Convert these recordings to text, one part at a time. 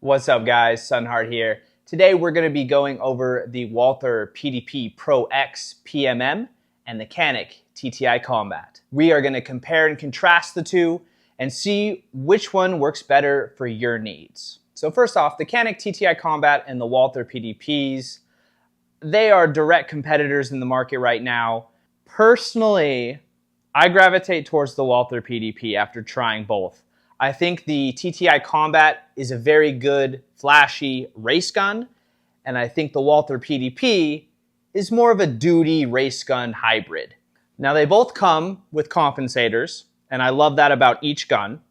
What's up guys, Sunheart here. Today we're going to be going over the Walther PDP Pro-X PMM and the Canik TTI Combat. We are going to compare and contrast the two and see which one works better for your needs. So first off, the Canik TTI Combat and the Walther PDPs, they are direct competitors in the market right now. Personally, I gravitate towards the Walther PDP after trying both. I think the TTI Combat is a very good, flashy race gun, and I think the Walther PDP is more of a duty race gun hybrid. Now they both come with compensators, and I love that about each gun.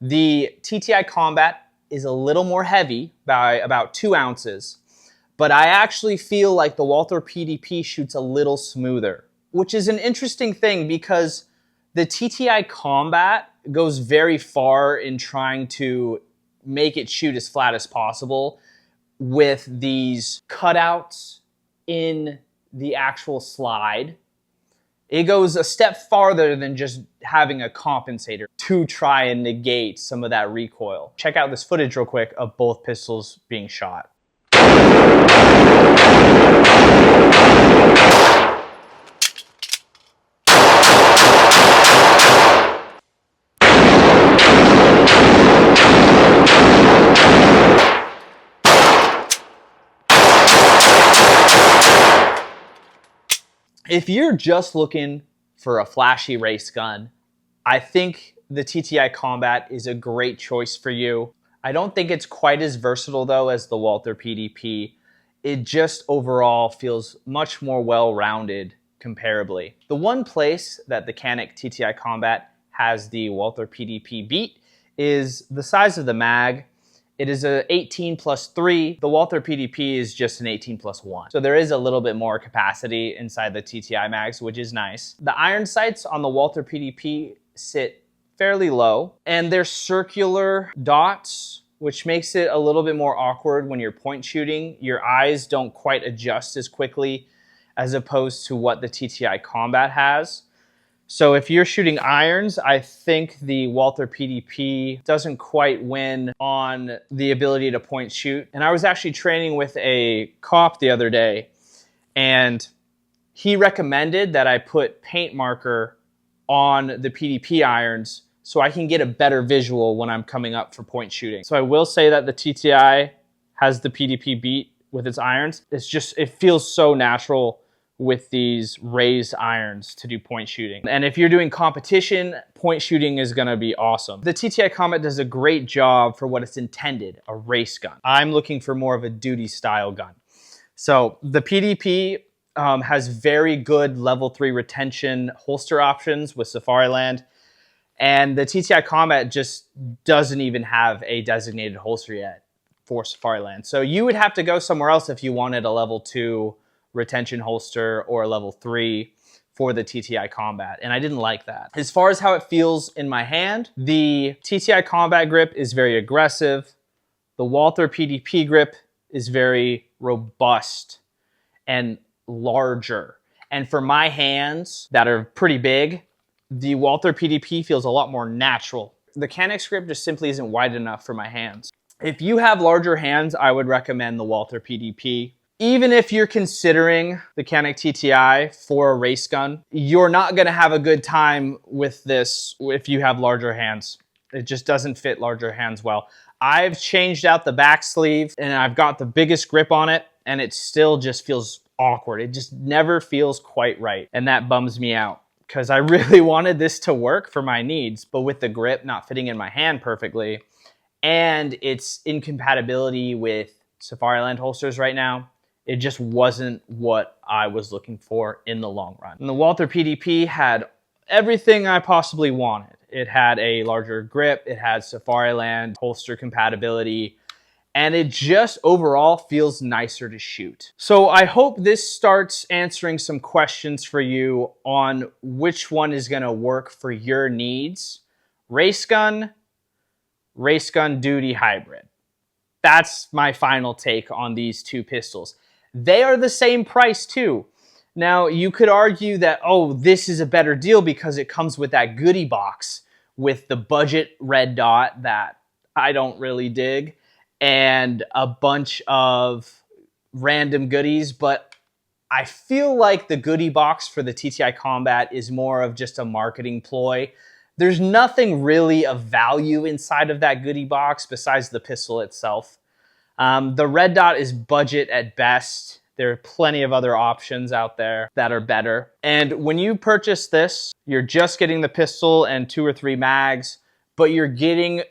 The TTI Combat is a little more heavy by about 2 ounces, but I actually feel like the Walther PDP shoots a little smoother, which is an interesting thing because the TTI Combat goes very far in trying to make it shoot as flat as possible with these cutouts in the actual slide. It goes a step farther than just having a compensator to try and negate some of that recoil. Check out this footage real quick of both pistols being shot. If you're just looking for a flashy race gun, I think the TTI Combat is a great choice for you. I don't think it's quite as versatile though as the Walther PDP. It just overall feels much more well-rounded comparably. The one place that the Canik TTI Combat has the Walther PDP beat is the size of the mag. It is a 18+3. The Walther PDP is just an 18+1. So there is a little bit more capacity inside the TTI mags, which is nice. The iron sights on the Walther PDP sit fairly low, and they're circular dots, which makes it a little bit more awkward when you're point shooting. Your eyes don't quite adjust as quickly as opposed to what the TTI Combat has. So if you're shooting irons, I think the Walther PDP doesn't quite win on the ability to point shoot. And I was actually training with a cop the other day, and he recommended that I put paint marker on the PDP irons so I can get a better visual when I'm coming up for point shooting. So I will say that the TTI has the PDP beat with its irons. It feels so natural with these raised irons to do point shooting. And if you're doing competition, point shooting is gonna be awesome. The TTI Combat does a great job for what it's intended, a race gun. I'm looking for more of a duty style gun. So the PDP has very good level 3 retention holster options with Safariland, and the TTI Combat just doesn't even have a designated holster yet for Safariland. So you would have to go somewhere else if you wanted a level 2 retention holster or a level 3 for the TTI Combat, and I didn't like that. As far as how it feels in my hand, the TTI Combat grip is very aggressive. The Walther PDP grip is very robust and larger. And for my hands that are pretty big, the Walther PDP feels a lot more natural. The Canik grip just simply isn't wide enough for my hands. If you have larger hands, I would recommend the Walther PDP. Even if you're considering the Canik TTI for a race gun, you're not gonna have a good time with this if you have larger hands. It just doesn't fit larger hands well. I've changed out the back sleeve and I've got the biggest grip on it, and it still just feels awkward. It just never feels quite right, and that bums me out because I really wanted this to work for my needs, but with the grip not fitting in my hand perfectly and its incompatibility with Safariland holsters right now, it just wasn't what I was looking for in the long run. And the Walther PDP had everything I possibly wanted. It had a larger grip, it had Safariland holster compatibility, and it just overall feels nicer to shoot. So I hope this starts answering some questions for you on which one is gonna work for your needs. Race gun duty hybrid. That's my final take on these two pistols. They are the same price too. Now, you could argue that, oh, this is a better deal because it comes with that goodie box with the budget red dot that I don't really dig. and a bunch of random goodies, but I feel like the goodie box for the TTI Combat is more of just a marketing ploy. There's nothing really of value inside of that goodie box besides the pistol itself. The red dot is budget at best. There are plenty of other options out there that are better. And when you purchase this, you're just getting the pistol and 2 or 3 mags, but you're getting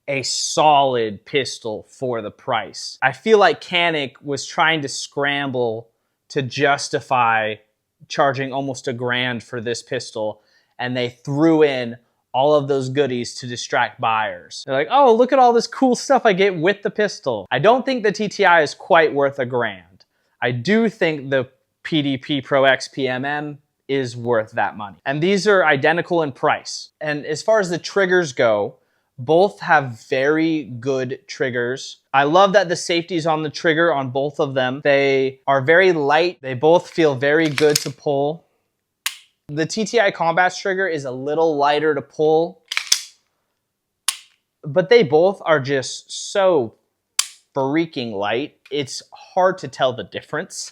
a solid pistol for the price. I feel like Canik was trying to scramble to justify charging almost $1,000 for this pistol, and they threw in all of those goodies to distract buyers. They're like, oh, look at all this cool stuff I get with the pistol. I don't think the TTI is quite worth $1,000. I do think the PDP Pro-X PMM is worth that money. And these are identical in price. And as far as the triggers go, both have very good triggers. I love that the safety's on the trigger on both of them. They are very light. They both feel very good to pull. The TTI Combat's trigger is a little lighter to pull, but they both are just so freaking light. It's hard to tell the difference.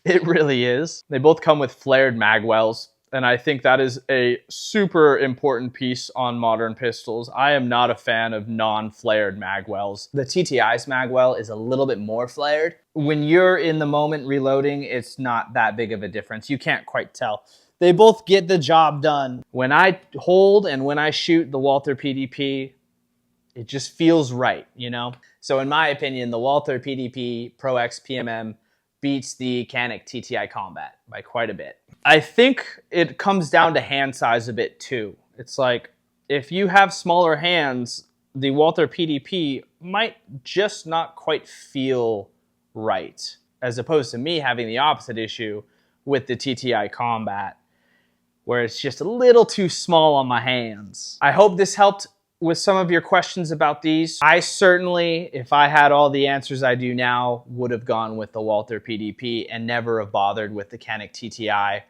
It really is. They both come with flared mag wells, and I think that is a super important piece on modern pistols. I am not a fan of non-flared mag wells. The TTI's mag well is a little bit more flared. When you're in the moment reloading, it's not that big of a difference. You can't quite tell. They both get the job done. When I hold and when I shoot the Walther PDP, it just feels right, you know? So in my opinion, the Walther PDP Pro-X PMM beats the Canik TTI Combat by quite a bit. I think it comes down to hand size a bit too. It's like, if you have smaller hands, the Walther PDP might just not quite feel right, as opposed to me having the opposite issue with the TTI Combat, where it's just a little too small on my hands. I hope this helped with some of your questions about these. I certainly, if I had all the answers I do now, would have gone with the Walther PDP and never have bothered with the Canik TTI.